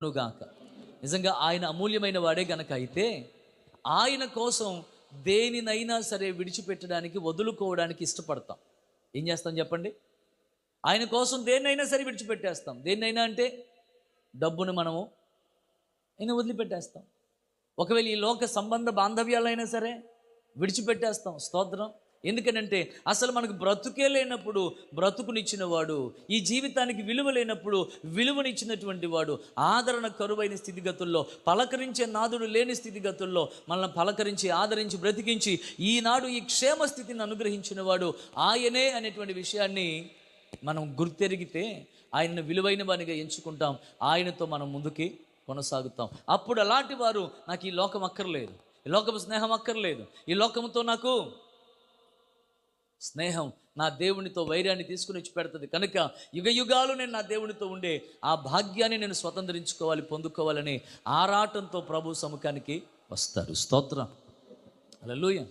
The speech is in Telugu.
గాక. నిజంగా ఆయన అమూల్యమైన వాడే గనక అయితే ఆయన కోసం దేనినైనా సరే విడిచిపెట్టడానికి, వదులుకోవడానికి ఇష్టపడతాం. ఏం చేస్తాం చెప్పండి? ఆయన కోసం దేన్నైనా సరే విడిచిపెట్టేస్తాం. దేన్నైనా అంటే డబ్బును మనము అయినా వదిలిపెట్టేస్తాం. ఒకవేళ ఈ లోక సంబంధ బాంధవ్యాలైనా సరే విడిచిపెట్టేస్తాం. స్తోత్రం. ఎందుకనంటే అసలు మనకు బ్రతుకే లేనప్పుడు బ్రతుకునిచ్చిన వాడు, ఈ జీవితానికి విలువ లేనప్పుడు విలువనిచ్చినటువంటి వాడు, ఆదరణ కరువైన స్థితిగతుల్లో, పలకరించే నాదుడు లేని స్థితిగతుల్లో మనల్ని పలకరించి ఆదరించి బ్రతికించి ఈనాడు ఈ క్షేమ స్థితిని అనుగ్రహించిన వాడు ఆయనే అనేటువంటి విషయాన్ని మనం గుర్తెరిగితే ఆయనను విలువైన వానిగా ఎంచుకుంటాం. ఆయనతో మనం ముందుకి కొనసాగుతాం. అప్పుడు అలాంటి వారు నాకు ఈ లోకం అక్కర్లేదు, ఈ లోకపు స్నేహం అక్కర్లేదు, ఈ లోకంతో నాకు స్నేహం నా దేవునితో వైరాన్ని తీసుకుని వచ్చి పెడుతుంది. కనుక యుగ యుగాలు నేను నా దేవునితో ఉండే ఆ భాగ్యాన్ని నేను స్వతంత్రించుకోవాలి, పొందుకోవాలని ఆరాటంతో ప్రభు సముఖానికి వస్తారు. స్తోత్రం. హల్లెలూయా.